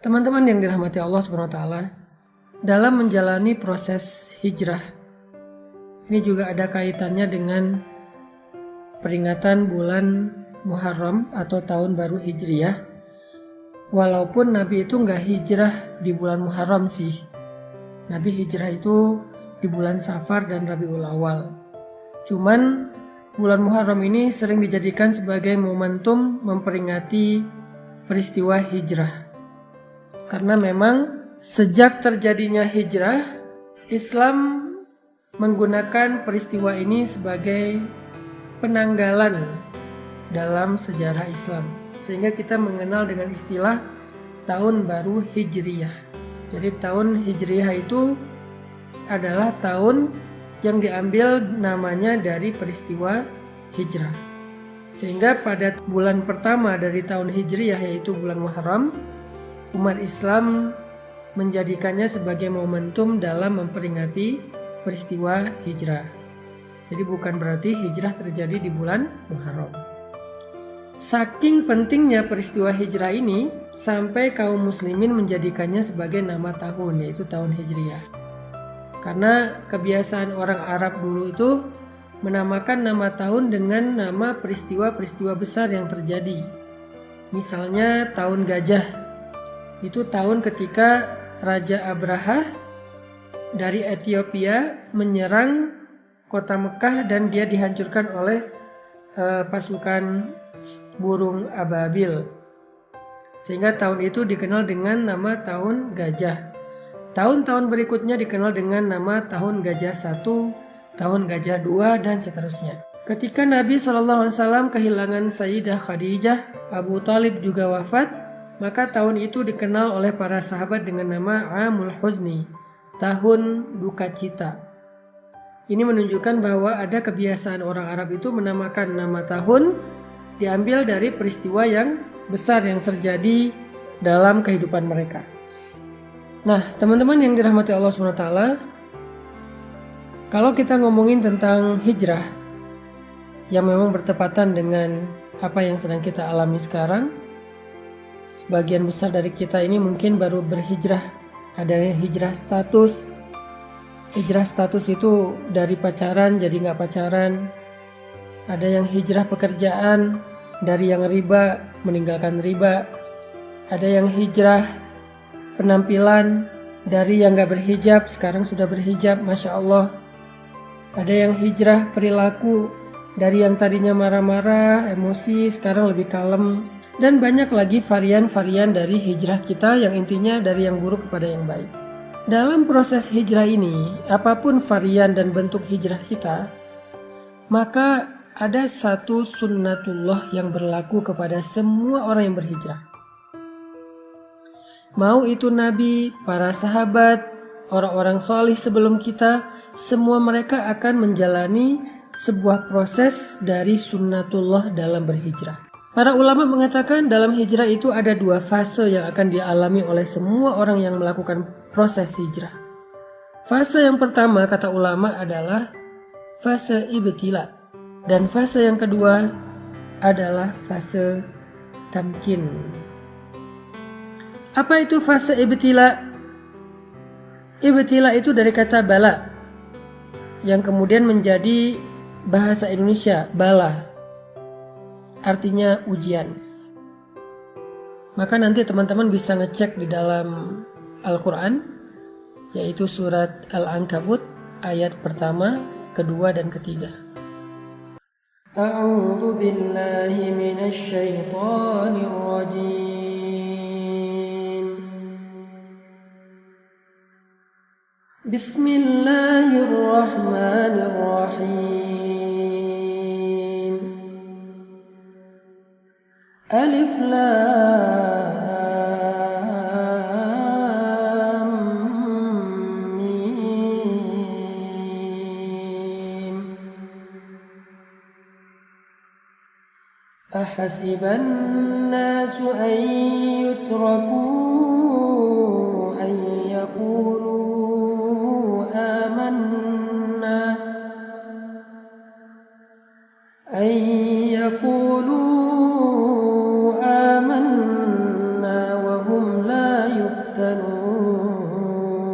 Teman-teman yang dirahmati Allah Subhanahu wa taala, dalam menjalani proses hijrah ini juga ada kaitannya dengan peringatan bulan Muharram atau tahun baru Hijriyah. Walaupun Nabi itu nggak hijrah di bulan Muharram sih. Nabi hijrah itu di bulan Safar dan Rabiul Awal. Cuman bulan Muharram ini sering dijadikan sebagai momentum memperingati peristiwa hijrah. Karena memang sejak terjadinya hijrah, Islam menggunakan peristiwa ini sebagai penanggalan dalam sejarah Islam. Sehingga kita mengenal dengan istilah tahun baru Hijriyah. Jadi tahun Hijriyah itu adalah tahun yang diambil namanya dari peristiwa hijrah. Sehingga pada bulan pertama dari tahun Hijriyah yaitu bulan Muharram, umat Islam menjadikannya sebagai momentum dalam memperingati peristiwa hijrah. Jadi bukan berarti hijrah terjadi di bulan Muharram. Saking pentingnya peristiwa hijrah ini sampai kaum muslimin menjadikannya sebagai nama tahun, yaitu tahun Hijriyah. Karena kebiasaan orang Arab dulu itu menamakan nama tahun dengan nama peristiwa-peristiwa besar yang terjadi. Misalnya tahun gajah, itu tahun ketika Raja Abraha dari Ethiopia menyerang kota Mekah dan dia dihancurkan oleh pasukan burung ababil. Sehingga tahun itu dikenal dengan nama tahun gajah. Tahun-tahun berikutnya dikenal dengan nama tahun gajah 1, tahun gajah 2 dan seterusnya. Ketika Nabi SAW kehilangan Sayyidah Khadijah, Abu Talib juga wafat, maka tahun itu dikenal oleh para sahabat dengan nama Amul Huzni, tahun duka cita. Ini menunjukkan bahwa ada kebiasaan orang Arab itu menamakan nama tahun diambil dari peristiwa yang besar yang terjadi dalam kehidupan mereka. Nah, teman-teman yang dirahmati Allah SWT, kalau kita ngomongin tentang hijrah yang memang bertepatan dengan apa yang sedang kita alami sekarang, sebagian besar dari kita ini mungkin baru berhijrah. Ada yang hijrah status. Hijrah status itu dari pacaran jadi nggak pacaran. Ada yang hijrah pekerjaan, dari yang riba meninggalkan riba. Ada yang hijrah penampilan, dari yang nggak berhijab sekarang sudah berhijab, Masya Allah. Ada yang hijrah perilaku, dari yang tadinya marah-marah, emosi sekarang lebih kalem. Dan banyak lagi varian-varian dari hijrah kita yang intinya dari yang buruk kepada yang baik. Dalam proses hijrah ini, apapun varian dan bentuk hijrah kita, maka ada satu sunnatullah yang berlaku kepada semua orang yang berhijrah. Mau itu Nabi, para sahabat, orang-orang solih sebelum kita, semua mereka akan menjalani sebuah proses dari sunnatullah dalam berhijrah. Para ulama mengatakan dalam hijrah itu ada 2 fase yang akan dialami oleh semua orang yang melakukan proses hijrah. Fase yang pertama kata ulama adalah fase ibtila, dan fase yang kedua adalah fase tamkin. Apa itu fase ibtila? Ibtila itu dari kata bala yang kemudian menjadi bahasa Indonesia bala. Artinya ujian. Maka nanti teman-teman bisa ngecek di dalam Al-Quran, yaitu surat Al-Ankabut ayat pertama, kedua dan ketiga. A'udzu billahi minasy syaithanir rajim. Bismillahirrahmanirrahim. Alif Lam Mim. Ahasiban nasu an yutraku an yaqulu amanna an yaqulu آمنا وهم لا يفتنون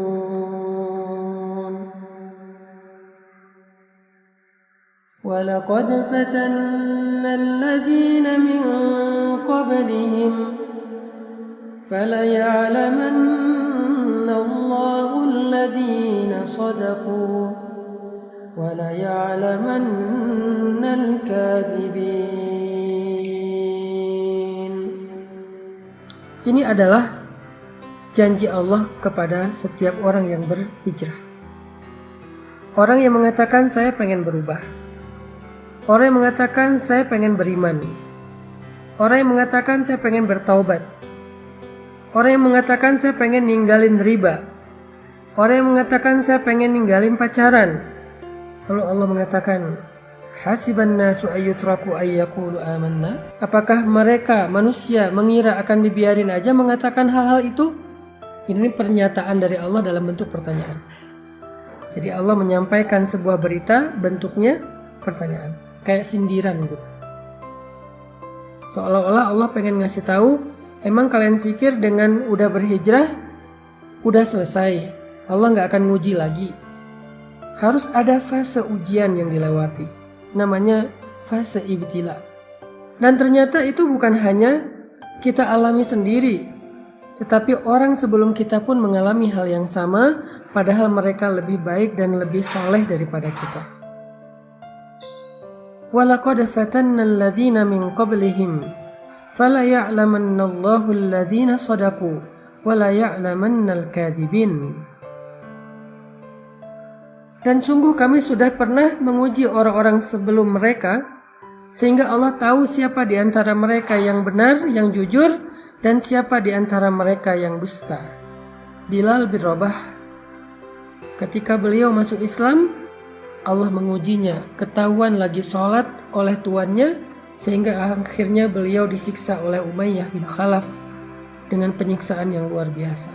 ولقد فتنا الذين من قبلهم فليعلمن الله الذين صدقوا وَلَيَعْلَمَنَّ الْكَاذِبِينَ. Ini adalah janji Allah kepada setiap orang yang berhijrah. Orang yang mengatakan saya pengen berubah. Orang yang mengatakan saya pengen beriman. Orang yang mengatakan saya pengen bertaubat. Orang yang mengatakan saya pengen ninggalin riba. Orang yang mengatakan saya pengen ninggalin pacaran. Lalu Allah mengatakan, hasiban nasu ayyutraku ayyaqulu amanna. Apakah mereka manusia mengira akan dibiarin aja mengatakan hal-hal itu? Ini pernyataan dari Allah dalam bentuk pertanyaan. Jadi Allah menyampaikan sebuah berita bentuknya pertanyaan, kayak sindiran gitu. Seolah-olah Allah pengen ngasih tahu, emang kalian pikir dengan udah berhijrah udah selesai, Allah nggak akan nguji lagi. Harus ada fase ujian yang dilewati, namanya fase ibtila. Dan ternyata itu bukan hanya kita alami sendiri, tetapi orang sebelum kita pun mengalami hal yang sama, padahal mereka lebih baik dan lebih soleh daripada kita. وَلَقَدْ فَتَنَّا الَّذِينَ مِنْ قَبْلِهِمْ فَلَيَعْلَمَنَّ اللَّهُ الَّذِينَ صَدَقُوا وَلَيَعْلَمَنَّ الْكَاذِبِينَ. Dan sungguh kami sudah pernah menguji orang-orang sebelum mereka, sehingga Allah tahu siapa di antara mereka yang benar, yang jujur, dan siapa di antara mereka yang dusta. Bilal bin Rabah, ketika beliau masuk Islam, Allah mengujinya, ketahuan lagi sholat oleh tuannya, sehingga akhirnya beliau disiksa oleh Umayyah bin Khalaf dengan penyiksaan yang luar biasa.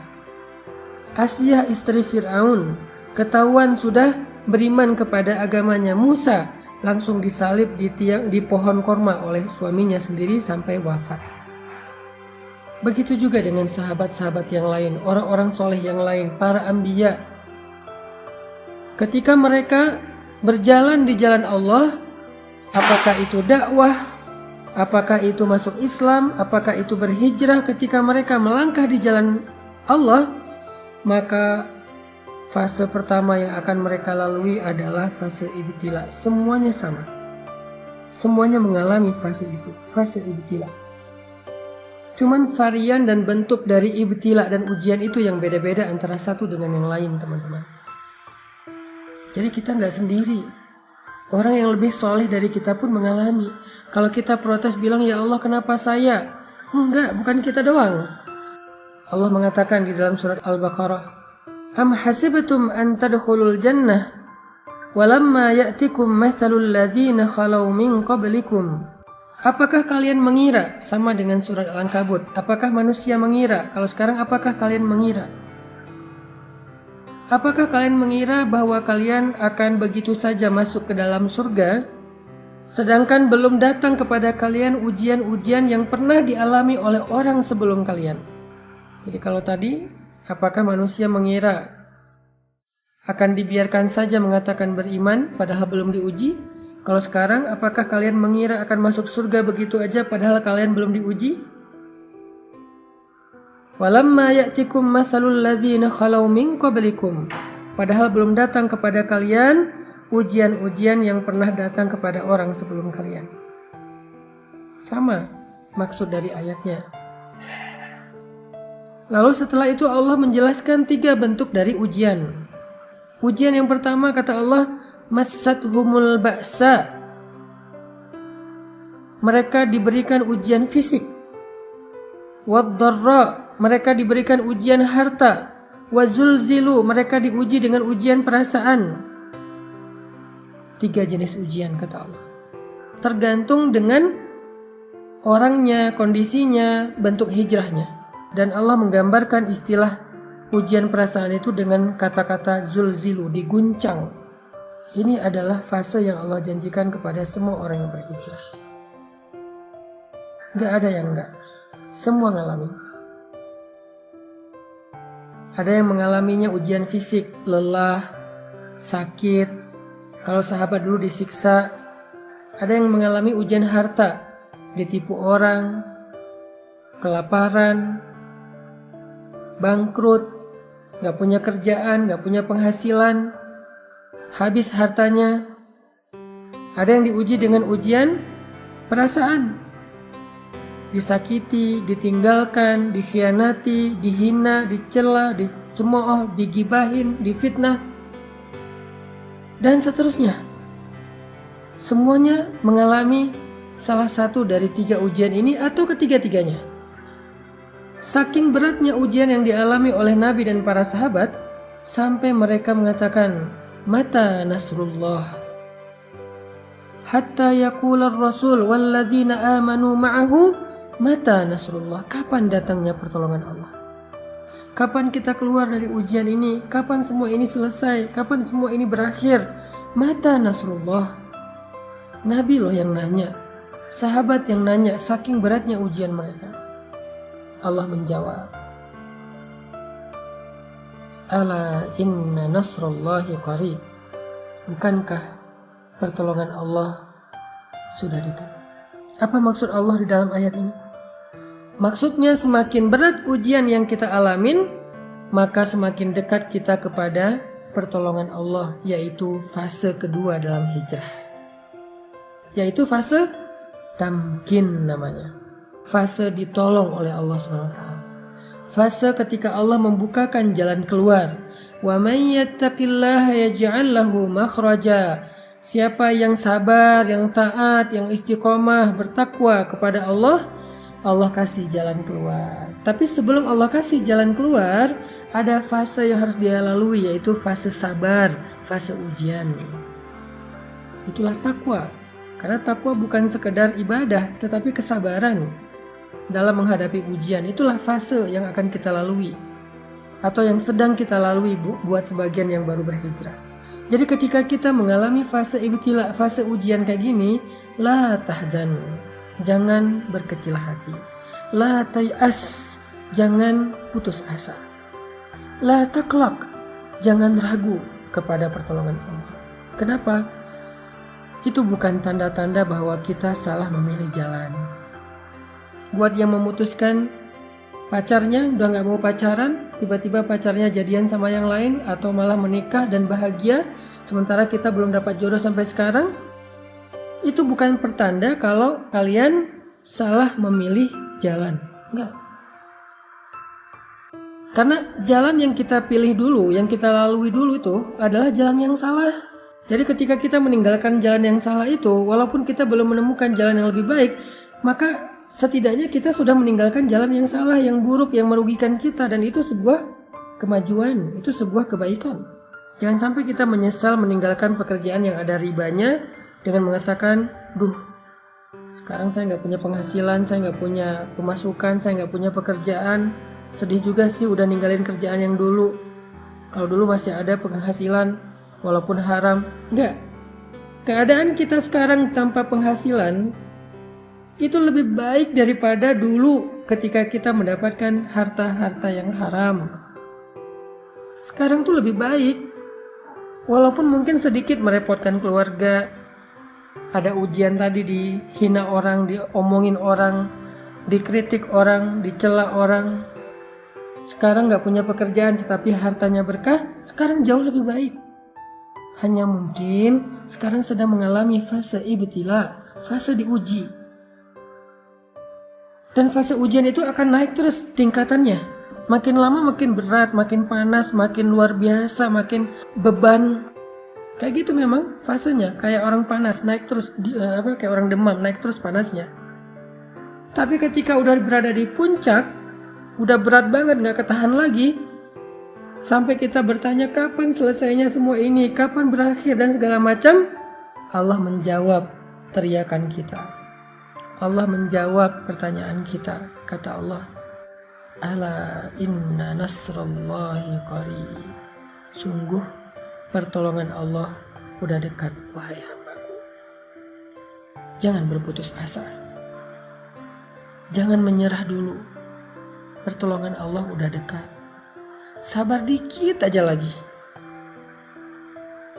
Asyah istri Fir'aun, ketahuan sudah beriman kepada agamanya Musa, langsung disalib di pohon korma oleh suaminya sendiri sampai wafat. Begitu juga dengan sahabat-sahabat yang lain, orang-orang soleh yang lain, para anbiya. Ketika mereka berjalan di jalan Allah, apakah itu dakwah, apakah itu masuk Islam, apakah itu berhijrah, ketika mereka melangkah di jalan Allah, maka fase pertama yang akan mereka lalui adalah fase ibtila. Semuanya sama. Semuanya mengalami fase itu, fase ibtila. Cuman varian dan bentuk dari ibtila dan ujian itu yang beda-beda antara satu dengan yang lain, teman-teman. Jadi kita nggak sendiri. Orang yang lebih soleh dari kita pun mengalami. Kalau kita protes bilang, ya Allah kenapa saya? Enggak, bukan kita doang. Allah mengatakan di dalam surat Al-Baqarah, Am hasibtum an tadkhulul jannah walamma ya'tikum mathalul ladzina khalau min qablikum. Apakah kalian mengira, sama dengan surat Al-Ankabut, apakah manusia mengira? Kalau sekarang apakah kalian mengira? Apakah kalian mengira bahwa kalian akan begitu saja masuk ke dalam surga, sedangkan belum datang kepada kalian ujian-ujian yang pernah dialami oleh orang sebelum kalian? Jadi kalau tadi, apakah manusia mengira akan dibiarkan saja mengatakan beriman padahal belum diuji? Kalau sekarang, apakah kalian mengira akan masuk surga begitu aja padahal kalian belum diuji? Walamma ya'tikum mathalul ladzina khalau min qablikum. Padahal belum datang kepada kalian ujian-ujian yang pernah datang kepada orang sebelum kalian. Sama maksud dari ayatnya. Lalu setelah itu Allah menjelaskan 3 bentuk dari ujian. Ujian yang pertama kata Allah, massathumul ba'sa. Mereka diberikan ujian fisik. Wad-dharra, mereka diberikan ujian harta. Wazulzilu, mereka diuji dengan ujian perasaan. 3 jenis ujian kata Allah. Tergantung dengan orangnya, kondisinya, bentuk hijrahnya. Dan Allah menggambarkan istilah ujian perasaan itu dengan kata-kata zulzilu, diguncang. Ini adalah fase yang Allah janjikan kepada semua orang yang berhijrah. Gak ada yang enggak. Semua ngalamin. Ada yang mengalaminya ujian fisik, lelah, sakit. Kalau sahabat dulu disiksa. Ada yang mengalami ujian harta, ditipu orang, kelaparan, bangkrut, gak punya kerjaan, gak punya penghasilan, habis hartanya. Ada yang diuji dengan ujian perasaan, disakiti, ditinggalkan, dikhianati, dihina, dicela, dicemooh, digibahin, difitnah, dan seterusnya. Semuanya mengalami salah satu dari 3 ujian ini atau ketiga-tiganya. Saking beratnya ujian yang dialami oleh Nabi dan para sahabat, sampai mereka mengatakan, "Mata nasrullah?" Hatta yaqula ar-rasul walladzina amanu ma'ahu, "Mata nasrullah?" Kapan datangnya pertolongan Allah? Kapan kita keluar dari ujian ini? Kapan semua ini selesai? Kapan semua ini berakhir? Mata nasrullah? Nabi loh yang nanya, sahabat yang nanya, saking beratnya ujian mereka. Allah menjawab, "Ala inna nasrullahi qarib." Bukankah pertolongan Allah sudah dekat? Apa maksud Allah di dalam ayat ini? Maksudnya semakin berat ujian yang kita alamin, maka semakin dekat kita kepada pertolongan Allah, yaitu fase kedua dalam hijrah. Yaitu fase tamkin namanya. Fase ditolong oleh Allah SWT. Fase ketika Allah membukakan jalan keluar. Wa may yattaqillaha yaj'al lahu makhraja. Siapa yang sabar, yang taat, yang istiqomah, bertakwa kepada Allah, Allah kasih jalan keluar. Tapi sebelum Allah kasih jalan keluar, ada fase yang harus dia lalui, yaitu fase sabar, fase ujian. Itulah takwa. Karena takwa bukan sekedar ibadah, tetapi kesabaran dalam menghadapi ujian. Itulah fase yang akan kita lalui, atau yang sedang kita lalui buat sebagian yang baru berhijrah. Jadi ketika kita mengalami fase ibtila, fase ujian kayak gini, la tahzan, jangan berkecil hati. La tay'as, jangan putus asa. La taqlaq, jangan ragu kepada pertolongan Allah. Kenapa? Itu bukan tanda-tanda bahwa kita salah memilih jalan. Buat yang memutuskan pacarnya udah gak mau pacaran, tiba-tiba pacarnya jadian sama yang lain, atau malah menikah dan bahagia, sementara kita belum dapat jodoh sampai sekarang, itu bukan pertanda kalau kalian salah memilih jalan. Enggak. Karena jalan yang kita pilih dulu, yang kita lalui dulu itu adalah jalan yang salah. Jadi ketika kita meninggalkan jalan yang salah itu, walaupun kita belum menemukan jalan yang lebih baik, maka setidaknya kita sudah meninggalkan jalan yang salah, yang buruk, yang merugikan kita, dan itu sebuah kemajuan, itu sebuah kebaikan. Jangan sampai kita menyesal meninggalkan pekerjaan yang ada ribanya dengan mengatakan, "Duh, sekarang saya nggak punya penghasilan, saya nggak punya pemasukan, saya nggak punya pekerjaan. Sedih juga sih udah ninggalin kerjaan yang dulu. Kalau dulu masih ada penghasilan, walaupun haram." Enggak. Keadaan kita sekarang tanpa penghasilan itu lebih baik daripada dulu ketika kita mendapatkan harta-harta yang haram. Sekarang tuh lebih baik. Walaupun mungkin sedikit merepotkan keluarga. Ada ujian tadi, dihina orang, diomongin orang, dikritik orang, dicela orang. Sekarang gak punya pekerjaan tetapi hartanya berkah, sekarang jauh lebih baik. Hanya mungkin sekarang sedang mengalami fase ibtila, fase diuji. Dan fase ujian itu akan naik terus tingkatannya. Makin lama makin berat, makin panas, makin luar biasa, makin beban. Kayak gitu memang fasenya, kayak orang panas, naik terus, kayak orang demam, naik terus panasnya. Tapi ketika udah berada di puncak, udah berat banget, gak ketahan lagi, sampai kita bertanya kapan selesainya semua ini, kapan berakhir dan segala macam, Allah menjawab teriakan kita. Allah menjawab pertanyaan kita. Kata Allah, "Ala inna nasrallahi qarib." Sungguh pertolongan Allah udah dekat, wahai hambaku. Jangan berputus asa. Jangan menyerah dulu. Pertolongan Allah udah dekat. Sabar dikit aja lagi.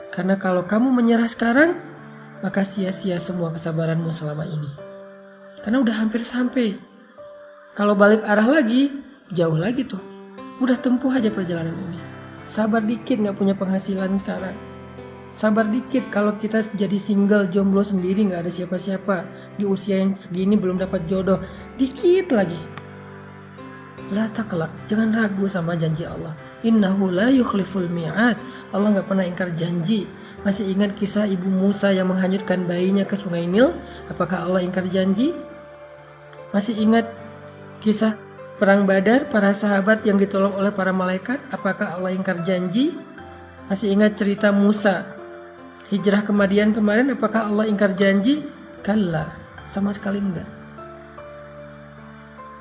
Karena kalau kamu menyerah sekarang, maka sia-sia semua kesabaranmu selama ini. Karena udah hampir sampai. Kalau balik arah lagi, jauh lagi tuh. Udah tempuh aja perjalanan ini. Sabar dikit gak punya penghasilan sekarang. Sabar dikit kalau kita jadi single, jomblo sendiri, gak ada siapa-siapa. Di usia yang segini belum dapat jodoh. Dikit lagi. La taqlaq, jangan ragu sama janji Allah. Innahu la yukhliful mi'ad. Allah gak pernah ingkar janji. Masih ingat kisah ibu Musa yang menghanyutkan bayinya ke sungai Nil? Apakah Allah ingkar janji? Masih ingat kisah perang Badar, para sahabat yang ditolong oleh para malaikat? Apakah Allah ingkar janji? Masih ingat cerita Musa hijrah ke Madian kemarin? Apakah Allah ingkar janji? Kalla, sama sekali enggak.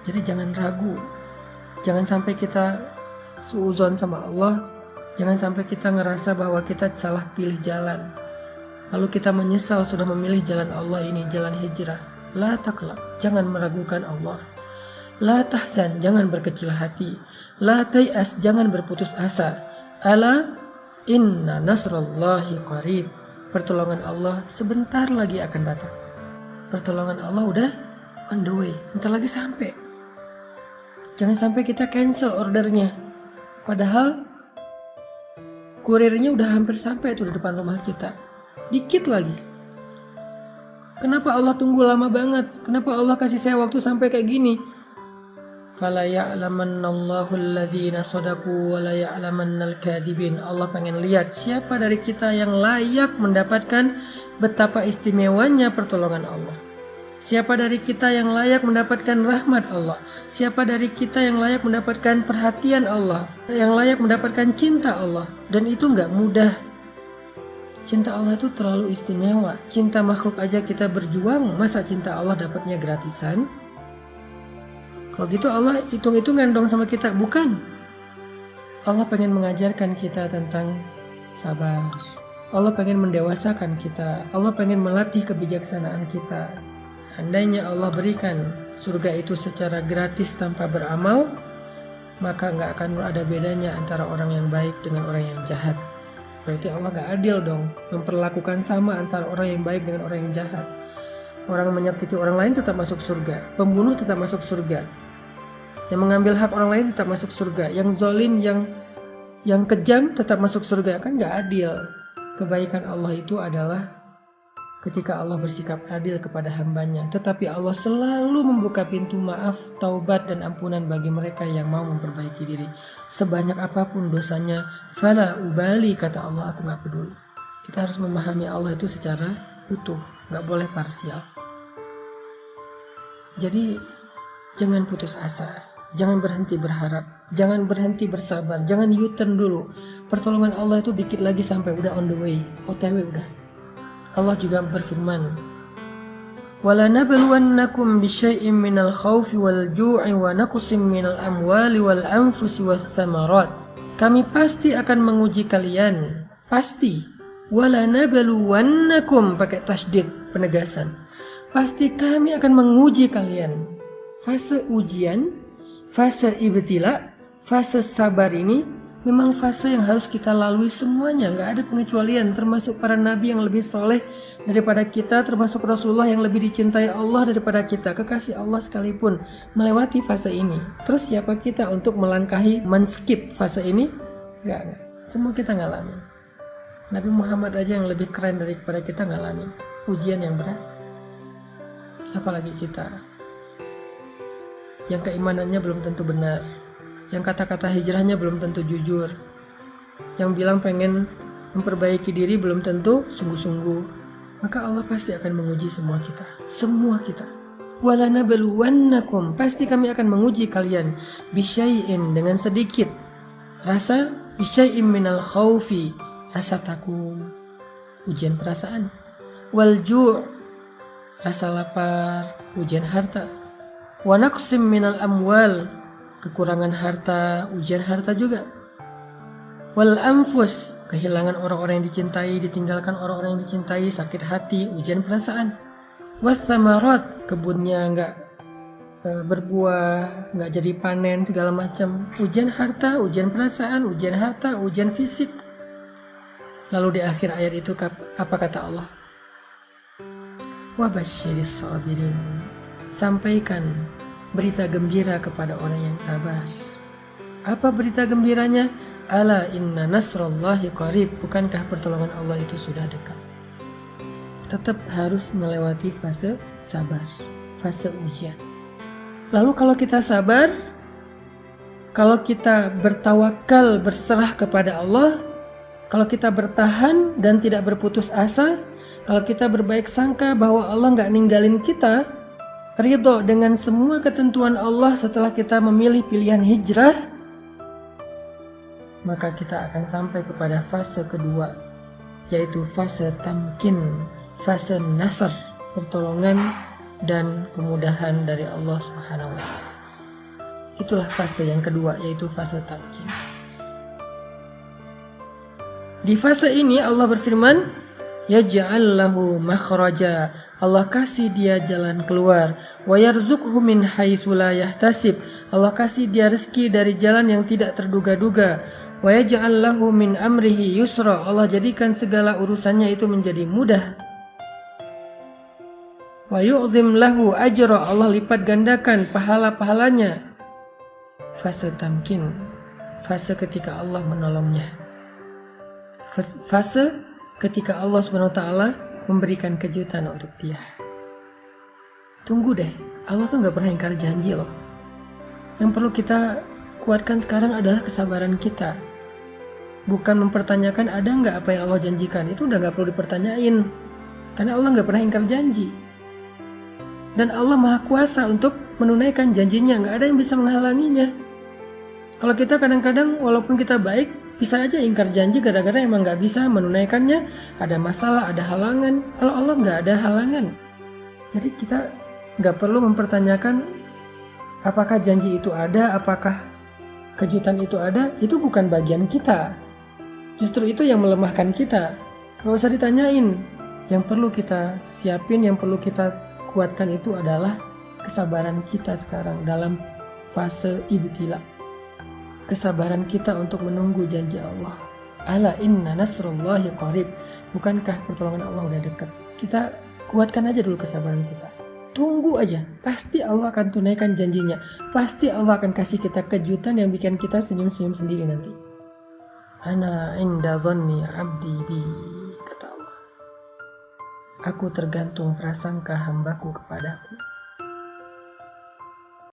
Jadi jangan ragu. Jangan sampai kita suuzon sama Allah. Jangan sampai kita ngerasa bahwa kita salah pilih jalan. Lalu kita menyesal sudah memilih jalan Allah ini, jalan hijrah. La taqlaq, jangan meragukan Allah. La tahzan, jangan berkecil hati. La tay'as, jangan berputus asa. Ala inna nasrallahi qarib. Pertolongan Allah sebentar lagi akan datang. Pertolongan Allah udah on the way, bentar lagi sampai. Jangan sampai kita cancel ordernya. Padahal kurirnya udah hampir sampai tuh di depan rumah kita. Dikit lagi. Kenapa Allah tunggu lama banget? Kenapa Allah kasih saya waktu sampai kayak gini? Fala ya'lamannallahu alladhina shadaqu wa la ya'lamannal kadhibin. Allah pengen lihat siapa dari kita yang layak mendapatkan betapa istimewanya pertolongan Allah. Siapa dari kita yang layak mendapatkan rahmat Allah? Siapa dari kita yang layak mendapatkan perhatian Allah? Yang layak mendapatkan cinta Allah? Dan itu gak mudah. Cinta Allah itu terlalu istimewa. Cinta makhluk aja kita berjuang, masa cinta Allah dapatnya gratisan? Kalau gitu Allah hitung-hitungan dong sama kita. Bukan. Allah pengen mengajarkan kita tentang sabar. Allah pengen mendewasakan kita. Allah pengen melatih kebijaksanaan kita. Seandainya Allah berikan surga itu secara gratis tanpa beramal, maka gak akan ada bedanya antara orang yang baik dengan orang yang jahat. Berarti Allah gak adil dong, memperlakukan sama antara orang yang baik dengan orang yang jahat. Orang yang menyakiti orang lain tetap masuk surga, pembunuh tetap masuk surga, yang mengambil hak orang lain tetap masuk surga, yang zalim, yang kejam tetap masuk surga. Kan gak adil. Kebaikan Allah itu adalah ketika Allah bersikap adil kepada hambanya, tetapi Allah selalu membuka pintu maaf, taubat dan ampunan bagi mereka yang mau memperbaiki diri. Sebanyak apapun dosanya, fala ubali, kata Allah, aku gak peduli. Kita harus memahami Allah itu secara utuh, gak boleh parsial. Jadi jangan putus asa, jangan berhenti berharap, jangan berhenti bersabar, jangan U-turn dulu. Pertolongan Allah itu dikit lagi sampai, udah on the way, OTW udah. Allah juga berfirman, وَلَنَبْلُوَنَّكُمْ بِشَيْءٍ مِّنَ الْخَوْفِ وَالْجُوعِ وَنَقْصٍ مِّنَ الْأَمْوَالِ وَالْأَنفُسِ وَالثَّمَرَاتِ. Kami pasti akan menguji kalian, pasti. وَلَنَبْلُوَنَّكُمْ, pakai tasydid, penegasan. Pasti kami akan menguji kalian. Fase ujian, fase ibtila, fase sabar ini memang fase yang harus kita lalui semuanya, gak ada pengecualian, termasuk para nabi yang lebih soleh daripada kita, termasuk Rasulullah yang lebih dicintai Allah daripada kita, kekasih Allah sekalipun melewati fase ini. Terus siapa kita untuk melangkahi, men-skip fase ini? Gak. Semua kita ngalamin. Nabi Muhammad aja yang lebih keren daripada kita ngalamin ujian yang berat. Apalagi kita yang keimanannya belum tentu benar, yang kata-kata hijrahnya belum tentu jujur, yang bilang pengen memperbaiki diri belum tentu sungguh-sungguh. Maka Allah pasti akan menguji semua kita. Semua kita. وَلَنَبْلُوَنَّكُمْ, pasti kami akan menguji kalian. بِشَيْءٍ, dengan sedikit rasa. بِشَيْءٍ مِّنَ الْخَوْفِ, rasa takut, ujian perasaan. وَالْجُوعِ, rasa lapar, ujian harta. وَنَقْصٍ مِّنَ الْأَمْوَالِ, kekurangan harta, ujian harta juga. Wal anfus, kehilangan orang-orang yang dicintai, ditinggalkan orang-orang yang dicintai, sakit hati, ujian perasaan. Was samarat, kebunnya berbuah, nggak jadi panen segala macam. Ujian harta, ujian perasaan, ujian harta, ujian fisik. Lalu di akhir ayat itu apa kata Allah? Wa basyiris sabirin. Sampaikan berita gembira kepada orang yang sabar. Apa berita gembiranya? Ala inna nasrallahi qarib. Bukankah pertolongan Allah itu sudah dekat? Tetap harus melewati fase sabar, fase ujian. Lalu kalau kita sabar, kalau kita bertawakal, berserah kepada Allah, kalau kita bertahan dan tidak berputus asa, kalau kita berbaik sangka bahwa Allah nggak ninggalin kita, ridho dengan semua ketentuan Allah setelah kita memilih pilihan hijrah, maka kita akan sampai kepada fase kedua, yaitu fase tamkin, fase nasr, pertolongan dan kemudahan dari Allah Subhanahu wa Ta'ala. Itulah fase yang kedua, yaitu fase tamkin. Di fase ini Allah berfirman, yaj'al lahu makhraja. Allah kasih dia jalan keluar. Wa yarzuqhu min haitsu la yahtasib. Allah kasih dia rezeki dari jalan yang tidak terduga-duga. Wa yaj'al lahu min amrihi yusra. Allah jadikan segala urusannya itu menjadi mudah. Wa yu'zim lahu ajra. Allah lipat gandakan pahala-pahalanya. Fase tamkin, fase ketika Allah menolongnya. Fase ketika Allah SWT memberikan kejutan untuk dia. Tunggu deh, Allah tuh gak pernah ingkar janji loh. Yang perlu kita kuatkan sekarang adalah kesabaran kita. Bukan mempertanyakan ada gak apa yang Allah janjikan. Itu udah gak perlu dipertanyain. Karena Allah gak pernah ingkar janji. Dan Allah Maha Kuasa untuk menunaikan janjinya. Gak ada yang bisa menghalanginya. Kalau kita kadang-kadang walaupun kita baik, bisa aja ingkar janji gara-gara emang gak bisa menunaikannya, ada masalah, ada halangan. Kalau Allah gak ada halangan. Jadi kita gak perlu mempertanyakan apakah janji itu ada, apakah kejutan itu ada. Itu bukan bagian kita. Justru itu yang melemahkan kita. Gak usah ditanyain. Yang perlu kita siapin, yang perlu kita kuatkan itu adalah kesabaran kita sekarang dalam fase ibtila. Kesabaran kita untuk menunggu janji Allah. Ala inna nasrullahi qarib. Bukankah pertolongan Allah udah dekat? Kita kuatkan aja dulu kesabaran kita. Tunggu aja. Pasti Allah akan tunaikan janjinya. Pasti Allah akan kasih kita kejutan yang bikin kita senyum-senyum sendiri nanti. Ana inda dhanni abdi bi, kata Allah. Aku tergantung prasangka hambaku kepadaku.